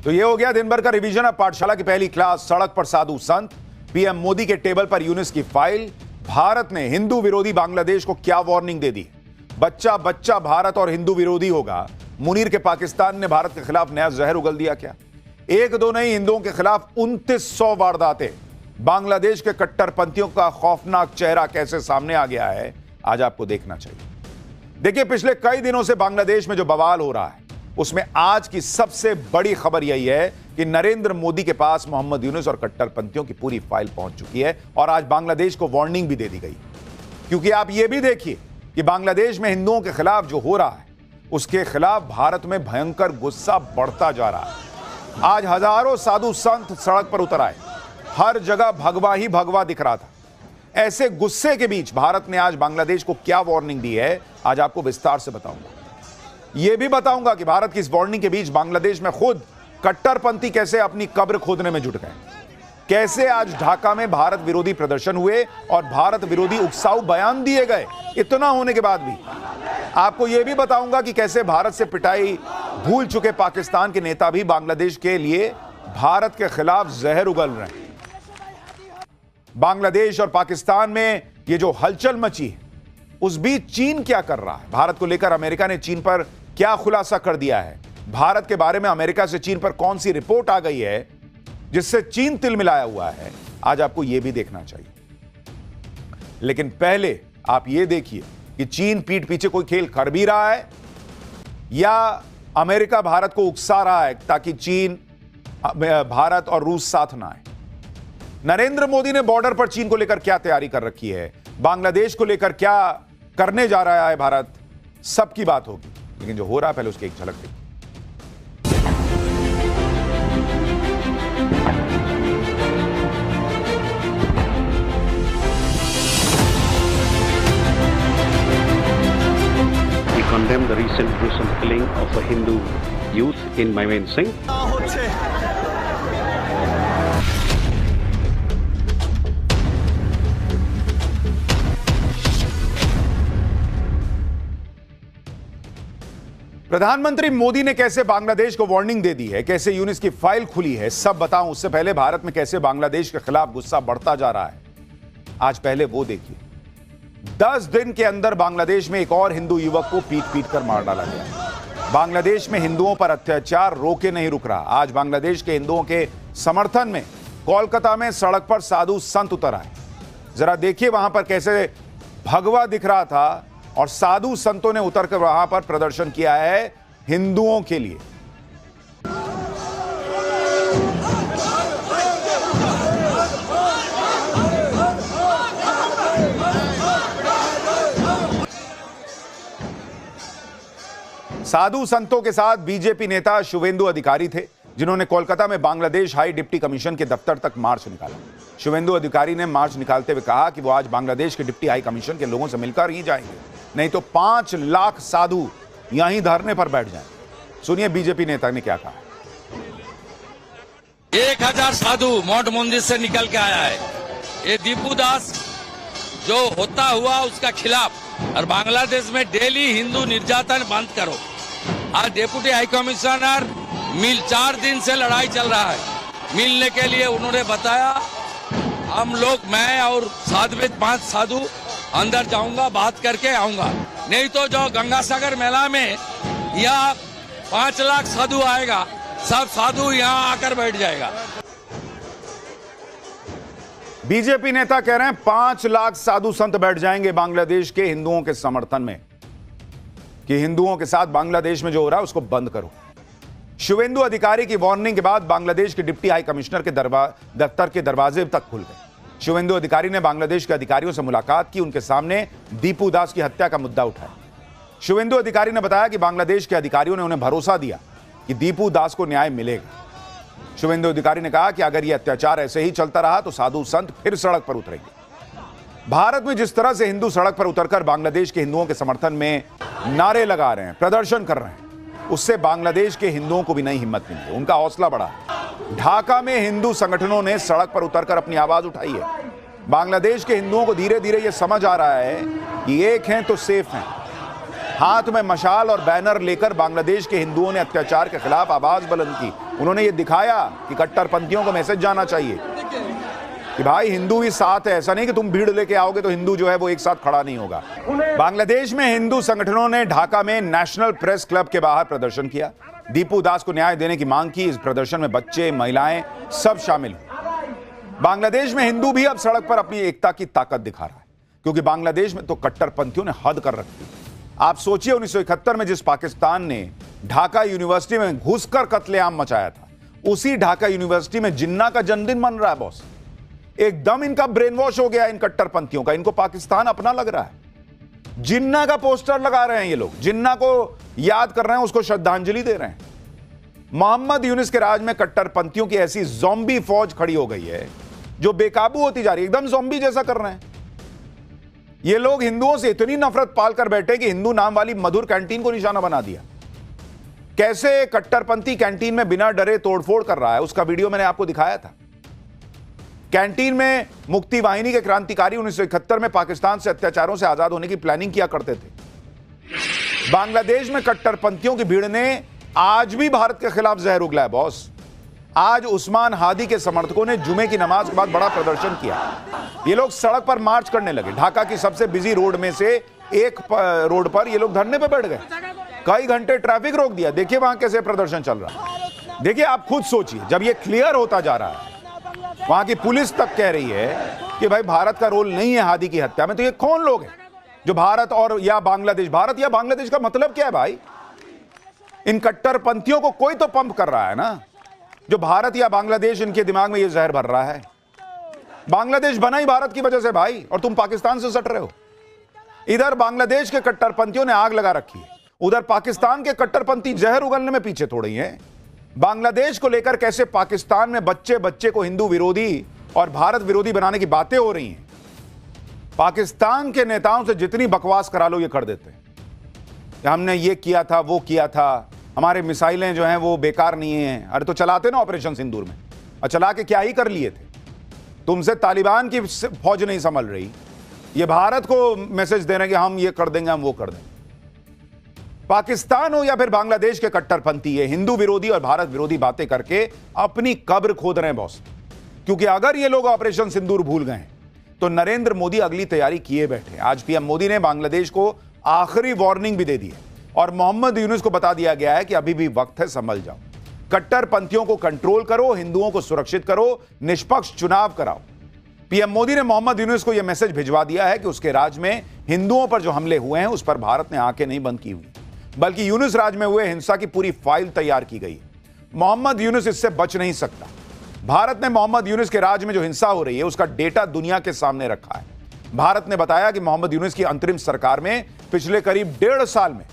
तो ये हो गया दिन भर का रिवीजन। अब पाठशाला की पहली क्लास, सड़क पर साधु संत, पीएम मोदी के टेबल पर यूनिस की फाइल। भारत ने हिंदू विरोधी बांग्लादेश को क्या वार्निंग दे दी? बच्चा बच्चा भारत और हिंदू विरोधी होगा। मुनीर के पाकिस्तान ने भारत के खिलाफ नया जहर उगल दिया क्या? एक दो नहीं, हिंदुओं के खिलाफ 2900 वारदातें। बांग्लादेश के कट्टरपंथियों का खौफनाक चेहरा कैसे सामने आ गया है, आज आपको देखना चाहिए। देखिए, पिछले कई दिनों से बांग्लादेश में जो बवाल हो रहा है, उसमें आज की सबसे बड़ी खबर यही है कि नरेंद्र मोदी के पास मोहम्मद यूनुस और कट्टरपंथियों की पूरी फाइल पहुंच चुकी है और आज बांग्लादेश को वार्निंग भी दे दी गई। क्योंकि आप यह भी देखिए कि बांग्लादेश में हिंदुओं के खिलाफ जो हो रहा है, उसके खिलाफ भारत में भयंकर गुस्सा बढ़ता जा रहा है। आज हजारों साधु संत सड़क पर उतर आए, हर जगह भगवा ही भगवा दिख रहा था। ऐसे गुस्से के बीच भारत ने आज बांग्लादेश को क्या वार्निंग दी है, आज आपको विस्तार से बताऊंगा। यह भी बताऊंगा कि भारत की इस वार्निंग के बीच बांग्लादेश में खुद कट्टरपंथी कैसे अपनी कब्र खोदने में जुट गए, कैसे आज ढाका में भारत विरोधी प्रदर्शन हुए और भारत विरोधी उकसाऊ बयान दिए गए। इतना होने के बाद भी आपको यह भी बताऊंगा कि कैसे भारत से पिटाई भूल चुके पाकिस्तान के नेता भी बांग्लादेश के लिए भारत के खिलाफ जहर उगल रहे हैं। बांग्लादेश और पाकिस्तान में यह जो हलचल मची है, उस बीच चीन क्या कर रहा है? भारत को लेकर अमेरिका ने चीन पर क्या खुलासा कर दिया है? भारत के बारे में अमेरिका से चीन पर कौन सी रिपोर्ट आ गई है जिससे चीन तिलमिलाया हुआ है, आज आपको यह भी देखना चाहिए। लेकिन पहले आप यह देखिए कि चीन पीठ पीछे कोई खेल कर भी रहा है या अमेरिका भारत को उकसा रहा है ताकि चीन, भारत और रूस साथ ना आए। नरेंद्र मोदी ने बॉर्डर पर चीन को लेकर क्या तैयारी कर रखी है, बांग्लादेश को लेकर क्या करने जा रहा है भारत, सबकी बात होगी। लेकिन जो हो रहा है पहले उसकी एक झलक देखिए। We condemn the recent gruesome killing of a Hindu youth in Mymensingh. प्रधानमंत्री मोदी ने कैसे बांग्लादेश को वार्निंग दे दी है, कैसे यूनिस की फाइल खुली है, सब बताऊं। उससे पहले भारत में कैसे बांग्लादेश के खिलाफ गुस्सा बढ़ता जा रहा है, आज पहले वो देखिए। 10 दिन के अंदर बांग्लादेश में एक और हिंदू युवक को पीट कर मार डाला गया। बांग्लादेश में हिंदुओं पर अत्याचार रोके नहीं रुक रहा। आज बांग्लादेश के हिंदुओं के समर्थन में कोलकाता में सड़क पर साधु संत उतर आए। जरा देखिए वहां पर कैसे भगवा दिख रहा था और साधु संतों ने उतरकर वहां पर प्रदर्शन किया है हिंदुओं के लिए। साधु संतों के साथ बीजेपी नेता शुवेंदु अधिकारी थे, जिन्होंने कोलकाता में बांग्लादेश हाई डिप्टी कमीशन के दफ्तर तक मार्च निकाला। शुवेंदु अधिकारी ने मार्च निकालते हुए कहा कि वो आज बांग्लादेश के डिप्टी हाई कमीशन के लोगों से मिलकर ही जाएंगे, नहीं तो 5 लाख साधु यहीं धरने पर बैठ जाएं। सुनिए बीजेपी नेता ने क्या कहा। 1000 साधु मठ मंदिर से निकल के आया है। ये दीपू दास जो होता हुआ उसका खिलाफ, और बांग्लादेश में डेली हिंदू निर्यातन बंद करो। आज डिप्टी हाई कमिश्नर 4 दिन से लड़ाई चल रहा है। मिलने के लिए उन्होंने बताया हम लोग, मैं और 5 साधु अंदर जाऊंगा, बात करके आऊंगा। नहीं तो जो गंगासागर मेला में यहाँ 5 लाख साधु आएगा, सब साधु यहाँ आकर बैठ जाएगा। बीजेपी नेता कह रहे हैं 5 लाख साधु संत बैठ जाएंगे बांग्लादेश के हिंदुओं के समर्थन में, कि हिंदुओं के साथ बांग्लादेश में जो हो रहा है उसको बंद करो। शुवेंदु अधिकारी की वार्निंग के बाद बांग्लादेश के डिप्टी हाई कमिश्नर के दफ्तर के दरवाजे तक खुल गए। शुवेंदु अधिकारी ने बांग्लादेश के अधिकारियों से मुलाकात की, उनके सामने दीपू दास की हत्या का मुद्दा उठाया। शुवेंदु अधिकारी ने बताया कि बांग्लादेश के अधिकारियों ने उन्हें भरोसा दिया कि दीपू दास को न्याय मिलेगा। शुवेंदु अधिकारी ने कहा कि अगर यह अत्याचार ऐसे ही चलता रहा तो साधु संत फिर सड़क पर उतरेंगे। भारत में जिस तरह से हिंदू सड़क पर उतरकर बांग्लादेश के हिंदुओं के समर्थन में नारे लगा रहे हैं, प्रदर्शन कर रहे हैं, उससे बांग्लादेश के हिंदुओं को भी नई हिम्मत मिली है, उनका हौसला बढ़ा। ढाका में हिंदू संगठनों ने सड़क पर उतरकर अपनी आवाज उठाई है। बांग्लादेश के हिंदुओं को धीरे धीरे यह समझ आ रहा है कि एक हैं तो सेफ हैं। हाथ में मशाल और बैनर लेकर बांग्लादेश के हिंदुओं ने अत्याचार के खिलाफ आवाज बुलंद की उन्होंने ये दिखाया कि कट्टरपंथियों को मैसेज जाना चाहिए कि भाई हिंदू भी साथ है, ऐसा नहीं कि तुम भीड़ लेके आओगे तो हिंदू जो है वो एक साथ खड़ा नहीं होगा। बांग्लादेश में हिंदू संगठनों ने ढाका में नेशनल प्रेस क्लब के बाहर प्रदर्शन किया, दीपू दास को न्याय देने की मांग की। इस प्रदर्शन में बच्चे, महिलाएं सब शामिल हुए। बांग्लादेश में हिंदू भी अब सड़क पर अपनी एकता की ताकत दिखा रहा है, क्योंकि बांग्लादेश में तो कट्टरपंथियों ने हद कर रखी। आप सोचिए 1971 में जिस पाकिस्तान ने ढाका यूनिवर्सिटी में घुसकर कत्लेआम मचाया था, उसी ढाका यूनिवर्सिटी में जिन्ना का जन्मदिन मन रहा है बॉस। एकदम इनका ब्रेन वॉश हो गया इन कट्टरपंथियों का, इनको पाकिस्तान अपना लग रहा है। जिन्ना का पोस्टर लगा रहे हैं ये लोग, जिन्ना को याद कर रहे हैं, उसको श्रद्धांजलि दे रहे हैं। मोहम्मद यूनुस के राज में कट्टरपंथियों की ऐसी ज़ॉम्बी फौज खड़ी हो गई है जो बेकाबू होती जा रही है, एकदम ज़ॉम्बी जैसा कर रहे हैं। ये लोग हिंदुओं से इतनी नफरत पालकर बैठे कि हिंदू नाम वाली मधुर कैंटीन को निशाना बना दिया। कैसे कट्टरपंथी कैंटीन में बिना डरे तोड़फोड़ कर रहा है, उसका वीडियो मैंने आपको दिखाया था। कैंटीन में मुक्ति वाहिनी के क्रांतिकारी 1971 में पाकिस्तान से अत्याचारों से आजाद होने की प्लानिंग किया करते थे। बांग्लादेश में कट्टरपंथियों की भीड़ ने आज भी भारत के खिलाफ जहर उगला है बॉस। आज उस्मान हादी के समर्थकों ने जुमे की नमाज के बाद बड़ा प्रदर्शन किया। ये लोग सड़क पर मार्च करने लगे। ढाका की सबसे बिजी रोड में से एक रोड पर ये लोग धरने पर बैठ गए, कई घंटे ट्रैफिक रोक दिया। देखिए वहां कैसे प्रदर्शन चल रहा है। देखिए आप खुद सोचिए, जब ये क्लियर होता जा रहा है, वहां की पुलिस तक कह रही है कि भाई भारत का रोल नहीं है हादी की हत्या में, तो ये कौन लोग हैं जो भारत और या बांग्लादेश, भारत या बांग्लादेश का मतलब क्या है भाई? इन कट्टरपंथियों को कोई तो पंप कर रहा है ना, जो भारत या बांग्लादेश इनके दिमाग में ये जहर भर रहा है। बांग्लादेश बना ही भारत की वजह से भाई, और तुम पाकिस्तान से सट रहे हो। इधर बांग्लादेश के कट्टरपंथियों ने आग लगा रखी है, उधर पाकिस्तान के कट्टरपंथी जहर उगलने में पीछे थोड़ी हैं। बांग्लादेश को लेकर कैसे पाकिस्तान में बच्चे बच्चे को हिंदू विरोधी और भारत विरोधी बनाने की बातें हो रही हैं। पाकिस्तान के नेताओं से जितनी बकवास करा लो ये कर देते हैं कि हमने ये किया था, वो किया था, हमारे मिसाइलें जो हैं वो बेकार नहीं हैं। अरे तो चलाते ना ऑपरेशन सिंदूर में, और चला के क्या ही कर लिए थे? तुमसे तालिबान की फौज नहीं संभल रही, ये भारत को मैसेज दे रहे हैं कि हम ये कर देंगे, हम वो कर देंगे। पाकिस्तान हो या फिर बांग्लादेश के कट्टरपंथी, ये हिंदू विरोधी और भारत विरोधी बातें करके अपनी कब्र खोद रहे हैं बॉस। क्योंकि अगर ये लोग ऑपरेशन सिंदूर भूल गए तो नरेंद्र मोदी अगली तैयारी किए बैठे। आज पीएम मोदी ने बांग्लादेश को आखिरी वार्निंग भी दे दी है और मोहम्मद यूनुस को बता दिया गया है कि अभी भी वक्त है, संभल जाओ। कट्टरपंथियों को कंट्रोल करो, हिंदुओं को सुरक्षित करो, निष्पक्ष चुनाव कराओ। पीएम मोदी ने मोहम्मद यूनुस को यह मैसेज भिजवा दिया है कि उसके राज में हिंदुओं पर जो हमले हुए हैं उस पर भारत ने आंखें नहीं बंद की हुई, बल्कि यूनुस राज में हुए हिंसा की पूरी फाइल तैयार की गई। मोहम्मद यूनुस इससे बच नहीं सकता। भारत ने मोहम्मद यूनुस के राज में जो हिंसा हो रही है उसका डेटा दुनिया के सामने रखा है। भारत ने बताया कि मोहम्मद यूनुस की अंतरिम सरकार में पिछले करीब 1.5 साल में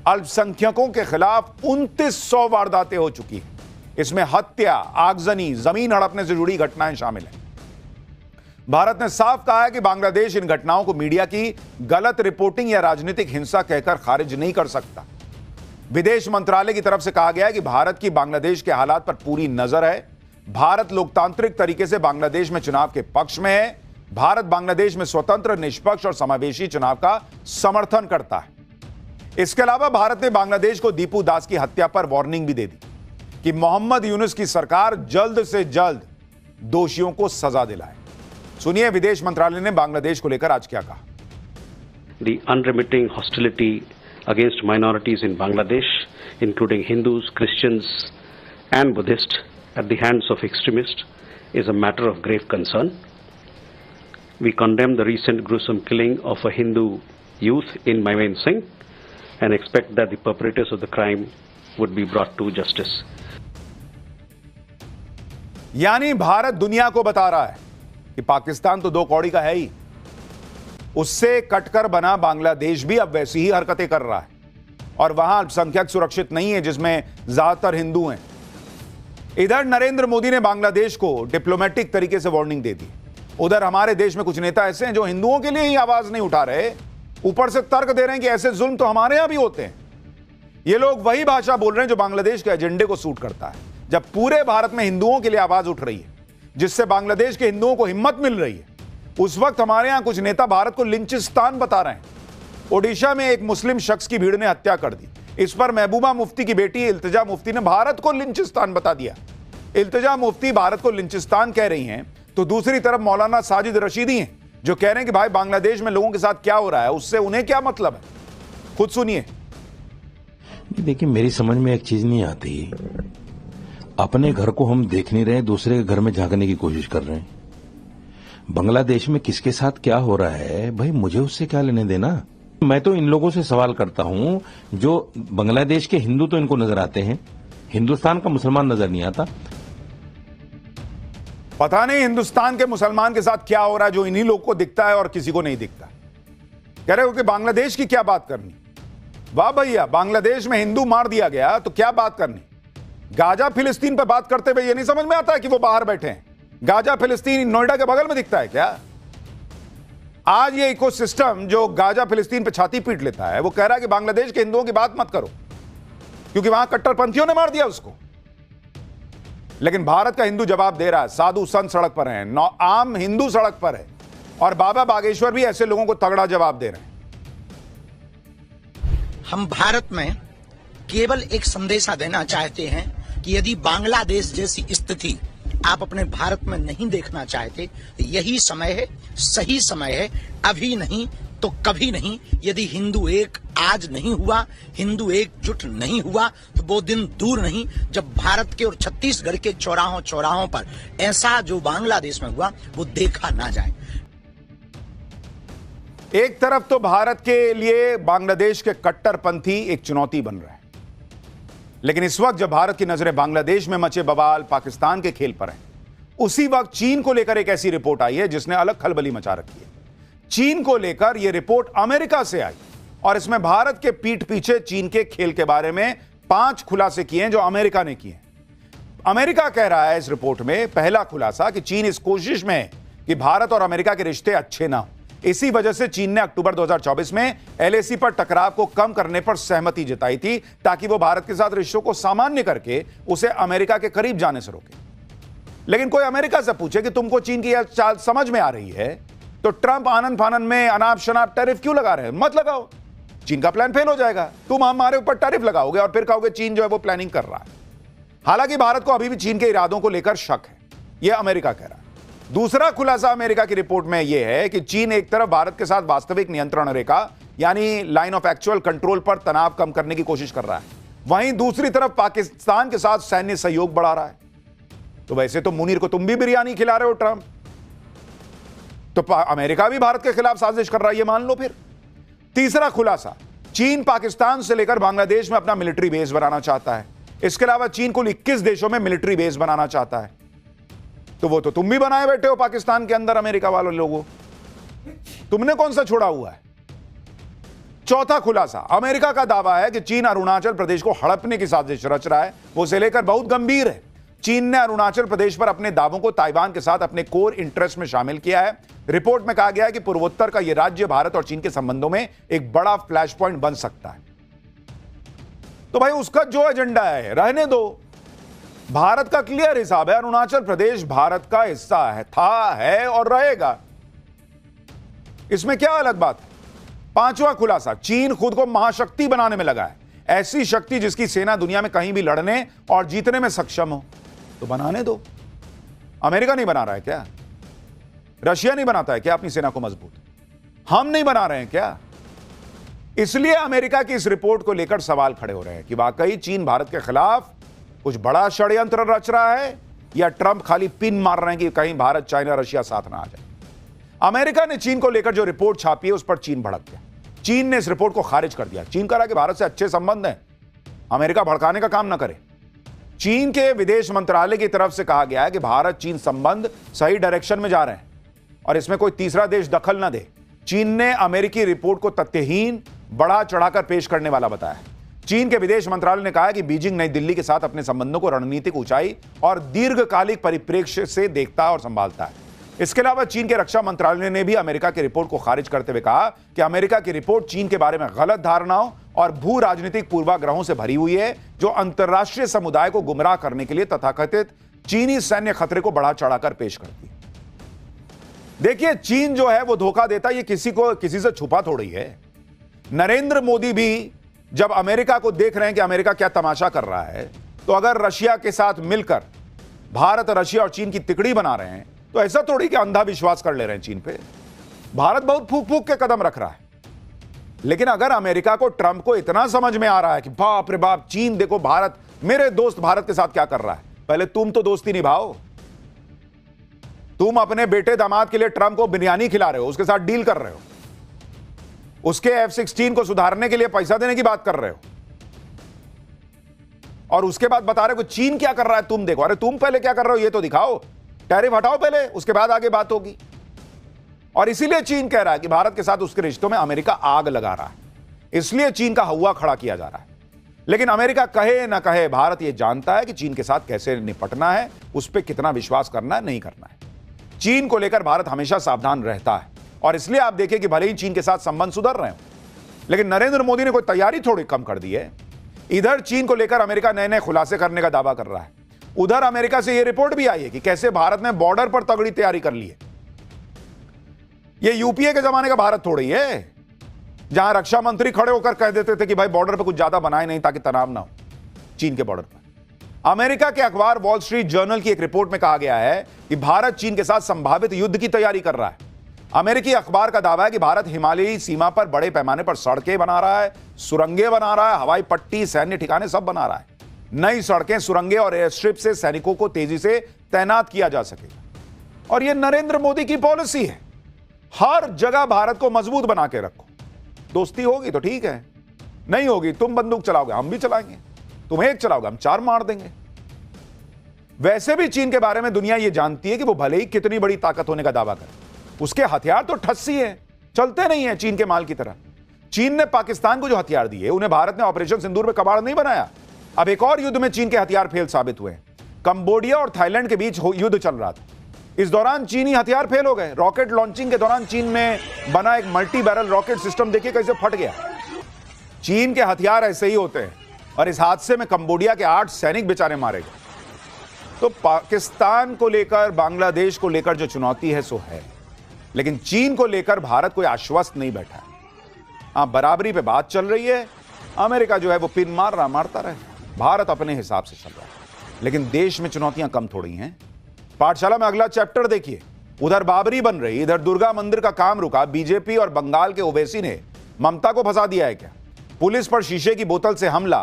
अल्पसंख्यकों के खिलाफ 2900 वारदातें हो चुकी हैं। इसमें हत्या, आगजनी, जमीन हड़पने से जुड़ी घटनाएं शामिल हैं। भारत ने साफ कहा है कि बांग्लादेश इन घटनाओं को मीडिया की गलत रिपोर्टिंग या राजनीतिक हिंसा कहकर खारिज नहीं कर सकता। विदेश मंत्रालय की तरफ से कहा गया है कि भारत की बांग्लादेश के हालात पर पूरी नजर है। भारत लोकतांत्रिक तरीके से बांग्लादेश में चुनाव के पक्ष में है। भारत बांग्लादेश में स्वतंत्र, निष्पक्ष और समावेशी चुनाव का समर्थन करता है। इसके अलावा भारत ने बांग्लादेश को दीपू दास की हत्या पर वार्निंग भी दे दी कि मोहम्मद यूनुस की सरकार जल्द से जल्द दोषियों को सजा दिलाए। सुनिए विदेश मंत्रालय ने बांग्लादेश को लेकर आज क्या कहा। The unremitting hostility against minorities in Bangladesh, including Hindus, Christians and Buddhists, at the hands of extremists is a matter of grave concern. We condemn the recent gruesome killing of a Hindu youth in Maiwen Singh and expect that the perpetrators of the crime would be brought to justice. यानी भारत दुनिया को बता रहा है कि पाकिस्तान तो दो कौड़ी का है ही, उससे कटकर बना बांग्लादेश भी अब वैसी ही हरकतें कर रहा है और वहां अल्पसंख्यक सुरक्षित नहीं है जिसमें ज्यादातर हिंदू हैं। इधर नरेंद्र मोदी ने बांग्लादेश को डिप्लोमेटिक तरीके से वार्निंग दे दी। उधर हमारे देश में कुछ नेता ऐसे हैं जो हिंदुओं के लिए ही आवाज नहीं उठा रहे, ऊपर से तर्क दे रहे हैं कि ऐसे जुल्म तो हमारे यहां भी होते हैं। ये लोग वही भाषा बोल रहे हैं जो बांग्लादेश के एजेंडे को सूट करता है। जब पूरे भारत में हिंदुओं के लिए आवाज उठ रही है जिससे बांग्लादेश के हिंदुओं को हिम्मत मिल रही है, उस वक्त हमारे यहां कुछ नेता भारत को लिंचिस्तान बता रहे हैं। ओडिशा में एक मुस्लिम शख्स की भीड़ ने हत्या कर दी। इस पर महबूबा मुफ्ती की बेटी इल्तिजा मुफ्ती ने भारत को लिंचिस्तान बता दिया। इल्तिजा मुफ्ती भारत को लिंचिस्तान कह रही हैं, तो दूसरी तरफ मौलाना साजिद रशीदी हैं जो कह रहे हैं कि भाई बांग्लादेश में लोगों के साथ क्या हो रहा है उससे उन्हें क्या मतलब है। खुद सुनिए। देखिए, मेरी समझ में एक चीज नहीं आती, अपने घर को हम देख नहीं रहे, दूसरे के घर में झांकने की कोशिश कर रहे हैं। बांग्लादेश में किसके साथ क्या हो रहा है भाई, मुझे उससे क्या लेने देना। मैं तो इन लोगों से सवाल करता हूं जो बांग्लादेश के हिंदू तो इनको नजर आते हैं, हिंदुस्तान का मुसलमान नजर नहीं आता। पता नहीं हिंदुस्तान के मुसलमान के साथ क्या हो रहा है जो इन्हीं लोग को दिखता है और किसी को नहीं दिखता। कह रहे हो कि बांग्लादेश की क्या बात करनी। वाह भैया, बांग्लादेश में हिंदू मार दिया गया तो क्या बात करनी। गाजा फिलिस्तीन पर बात करते हुए ये नहीं समझ में आता है कि वो बाहर बैठे हैं। गाजा फिलिस्तीन नोएडा के बगल में दिखता है क्या। आज ये इकोसिस्टम जो गाजा फिलिस्तीन पे छाती पीट लेता है वो कह रहा है कि बांग्लादेश के हिंदुओं की बात मत करो क्योंकि वहां कट्टरपंथियों ने मार दिया उसको। लेकिन भारत का हिंदू जवाब दे रहा है, साधु संत सड़क पर हैं, आम हिंदू सड़क पर है और बाबा बागेश्वर भी ऐसे लोगों को तगड़ा जवाब दे रहे हैं। हम भारत में केवल एक संदेशा देना चाहते हैं कि यदि बांग्लादेश जैसी स्थिति आप अपने भारत में नहीं देखना चाहते तो यही समय है, सही समय है, अभी नहीं तो कभी नहीं। यदि हिंदू एक आज नहीं हुआ, हिंदू एकजुट नहीं हुआ तो वो दिन दूर नहीं जब भारत के और छत्तीसगढ़ के चौराहों पर ऐसा जो बांग्लादेश में हुआ वो देखा ना जाए। एक तरफ तो भारत के लिए बांग्लादेश के कट्टरपंथी एक चुनौती बन रहा है, लेकिन इस वक्त जब भारत की नजरें बांग्लादेश में मचे बवाल, पाकिस्तान के खेल पर हैं, उसी वक्त चीन को लेकर एक ऐसी रिपोर्ट आई है जिसने अलग खलबली मचा रखी है। चीन को लेकर यह रिपोर्ट अमेरिका से आई और इसमें भारत के पीठ पीछे चीन के खेल के बारे में 5 खुलासे किए हैं जो अमेरिका ने किए। अमेरिका कह रहा है इस रिपोर्ट में, पहला खुलासा कि चीन इस कोशिश में है कि भारत और अमेरिका के रिश्ते अच्छे ना हो। इसी वजह से चीन ने अक्टूबर 2024 में एलएसी पर टकराव को कम करने पर सहमति जताई थी ताकि वो भारत के साथ रिश्तों को सामान्य करके उसे अमेरिका के करीब जाने से रोके। लेकिन कोई अमेरिका से पूछे कि तुमको चीन की यह चाल समझ में आ रही है तो ट्रंप आनन फानन में अनाप शनाप टैरिफ क्यों लगा रहे हैं। मत लगाओ, चीन का प्लान फेल हो जाएगा। तुम हमारे ऊपर टैरिफ लगाओगे और फिर कहोगे चीन जो है वो प्लानिंग कर रहा है। हालांकि भारत को अभी भी चीन के इरादों को लेकर शक है, यह अमेरिका कह रहा है। दूसरा खुलासा अमेरिका की रिपोर्ट में यह है कि चीन एक तरफ भारत के साथ वास्तविक नियंत्रण रेखा यानी लाइन ऑफ एक्चुअल कंट्रोल पर तनाव कम करने की कोशिश कर रहा है, वहीं दूसरी तरफ पाकिस्तान के साथ सैन्य सहयोग बढ़ा रहा है। तो वैसे तो मुनीर को तुम भी बिरयानी खिला रहे हो ट्रंप, तो अमेरिका भी भारत के खिलाफ साजिश कर रहा है, ये मान लो फिर। तीसरा खुलासा, चीन पाकिस्तान से लेकर बांग्लादेश में अपना मिलिट्री बेस बनाना चाहता है। इसके अलावा चीन कुल 21 देशों में मिलिट्री बेस बनाना चाहता है। तो वो तो तुम भी बनाए बैठे हो पाकिस्तान के अंदर, अमेरिका वालों लोगों, तुमने कौन सा छोड़ा हुआ है। चौथा खुलासा, अमेरिका का दावा है कि चीन अरुणाचल प्रदेश को हड़पने की साजिश रच रहा है, वो उसे लेकर बहुत गंभीर है। चीन ने अरुणाचल प्रदेश पर अपने दावों को ताइवान के साथ अपने कोर इंटरेस्ट में शामिल किया है। रिपोर्ट में कहा गया है कि पूर्वोत्तर का यह राज्य भारत और चीन के संबंधों में एक बड़ा फ्लैश पॉइंट बन सकता है। तो भाई उसका जो एजेंडा है रहने दो। भारत का क्लियर हिसाब है, अरुणाचल प्रदेश भारत का हिस्सा है, था, है और रहेगा। इसमें क्या अलग बात है। पांचवा खुलासा, चीन खुद को महाशक्ति बनाने में लगा है, ऐसी शक्ति जिसकी सेना दुनिया में कहीं भी लड़ने और जीतने में सक्षम हो। तो बनाने दो। अमेरिका नहीं बना रहा है क्या? रशिया नहीं बनाता है क्या अपनी सेना को मजबूत? हम नहीं बना रहे हैं क्या? इसलिए अमेरिका की इस रिपोर्ट को लेकर सवाल खड़े हो रहे हैं कि वाकई चीन भारत के खिलाफ कुछ बड़ा षड्यंत्र रच रहा है या ट्रंप खाली पिन मार रहे हैं कि कहीं भारत, चाइना, रशिया साथ ना आ जाए। अमेरिका ने चीन को लेकर जो रिपोर्ट छापी है उस पर चीन भड़क गया। चीन ने इस रिपोर्ट को खारिज कर दिया। चीन कह रहा कि भारत से अच्छे संबंध हैं, अमेरिका भड़काने का काम ना करे। चीन के विदेश मंत्रालय की तरफ से कहा गया है कि भारत चीन संबंध सही डायरेक्शन में जा रहे हैं और इसमें कोई तीसरा देश दखल ना दे। चीन ने अमेरिकी रिपोर्ट को तथ्यहीन, बढ़ा चढ़ाकर पेश करने वाला बताया। चीन के विदेश मंत्रालय ने कहा है कि बीजिंग नई दिल्ली के साथ अपने संबंधों को रणनीतिक ऊंचाई और दीर्घकालिक परिप्रेक्ष्य से देखता और संभालता है। इसके अलावा चीन के रक्षा मंत्रालय ने भी अमेरिका की रिपोर्ट को खारिज करते हुए कहा कि अमेरिका की रिपोर्ट चीन के बारे में गलत धारणाओं और भू राजनीतिक पूर्वाग्रहों से भरी हुई है जो अंतर्राष्ट्रीय समुदाय को गुमराह करने के लिए तथाकथित चीनी सैन्य खतरे को बढ़ा चढ़ाकर पेश करती है। देखिए, चीन जो है वो धोखा देता है, ये किसी से छुपा थोड़ी है। नरेंद्र मोदी भी जब अमेरिका को देख रहे हैं कि अमेरिका क्या तमाशा कर रहा है, तो अगर रशिया के साथ मिलकर भारत, रशिया और चीन की तिकड़ी बना रहे हैं, तो ऐसा थोड़ी कि अंधा विश्वास कर ले रहे हैं चीन पे। भारत बहुत फूक फूक के कदम रख रहा है। लेकिन अगर अमेरिका को, ट्रंप को इतना समझ में आ रहा है कि बाप रे बाप, चीन देखो भारत, मेरे दोस्त भारत के साथ क्या कर रहा है, पहले तुम तो दोस्ती निभाओ। तुम अपने बेटे दामाद के लिए ट्रंप को बिरयानी खिला रहे हो, उसके साथ डील कर रहे हो, उसके F-16 को सुधारने के लिए पैसा देने की बात कर रहे हो, और उसके बाद बता रहे हो कि चीन क्या कर रहा है तुम देखो। अरे तुम पहले क्या कर रहे हो ये तो दिखाओ, टैरिफ हटाओ पहले, उसके बाद आगे बात होगी। और इसीलिए चीन कह रहा है कि भारत के साथ उसके रिश्तों में अमेरिका आग लगा रहा है, इसलिए चीन का हवा खड़ा किया जा रहा है। लेकिन अमेरिका कहे ना कहे, भारत यह जानता है कि चीन के साथ कैसे निपटना है, उस पर कितना विश्वास करना है, नहीं करना है। चीन को लेकर भारत हमेशा सावधान रहता है, और इसलिए आप देखिए कि भले ही चीन के साथ संबंध सुधर रहे हो, लेकिन नरेंद्र मोदी ने कोई तैयारी थोड़ी कम कर दी है। इधर चीन को लेकर अमेरिका नए नए खुलासे करने का दावा कर रहा है, उधर अमेरिका से यह रिपोर्ट भी आई है कि कैसे भारत ने बॉर्डर पर तगड़ी तैयारी कर ली है। यह यूपीए के जमाने का भारत थोड़ी है, जहां रक्षा मंत्री खड़े होकर कह देते थे कि भाई बॉर्डर पर कुछ ज्यादा बनाए नहीं ताकि तनाव ना हो चीन के बॉर्डर पर। अमेरिका के अखबार वॉल स्ट्रीट जर्नल की एक रिपोर्ट में कहा गया है कि भारत चीन के साथ संभावित युद्ध की तैयारी कर रहा है। अमेरिकी अखबार का दावा है कि भारत हिमालयी सीमा पर बड़े पैमाने पर सड़कें बना रहा है, सुरंगें बना रहा है, हवाई पट्टी, सैन्य ठिकाने सब बना रहा है। नई सड़कें, सुरंगें और एयर स्ट्रिप से सैनिकों को तेजी से तैनात किया जा सकेगा। और यह नरेंद्र मोदी की पॉलिसी है, हर जगह भारत को मजबूत बना के रखो। दोस्ती होगी तो ठीक है, नहीं होगी तुम बंदूक चलाओगे हम भी चलाएंगे, तुम एक चलाओगे हम चार मार देंगे। वैसे भी चीन के बारे में दुनिया यह जानती है कि वो भले ही कितनी बड़ी ताकत होने का दावा करे, उसके हथियार तो ठस्सी हैं, चलते नहीं है चीन के माल की तरह। चीन ने पाकिस्तान को जो हथियार दिए, उन्हें भारत ने ऑपरेशन सिंदूर में कबाड़ नहीं बनाया। अब एक और युद्ध में चीन के हथियार फेल साबित हुए। कंबोडिया और थाईलैंड के बीच युद्ध चल रहा था, इस दौरान चीनी हथियार फेल हो गए। रॉकेट लॉन्चिंग के दौरान चीन में बना एक मल्टी बैरल रॉकेट सिस्टम देखिए कैसे फट गया। चीन के हथियार ऐसे ही होते हैं, और इस हादसे में कंबोडिया के 8 सैनिक बेचारे मारे गए। तो पाकिस्तान को लेकर, बांग्लादेश को लेकर जो चुनौती है सो है, लेकिन चीन को लेकर भारत कोई आश्वस्त नहीं बैठा है। हाँ, बराबरी पे बात चल रही है, अमेरिका जो है वो पिन मारता रहे, भारत अपने हिसाब से चल रहा है। लेकिन देश में चुनौतियां कम थोड़ी हैं। पाठशाला में अगला चैप्टर देखिए, उधर बाबरी बन रही, इधर दुर्गा मंदिर का काम रुका। बीजेपी और बंगाल के ओवैसी ने ममता को फंसा दिया है क्या? पुलिस पर शीशे की बोतल से हमला,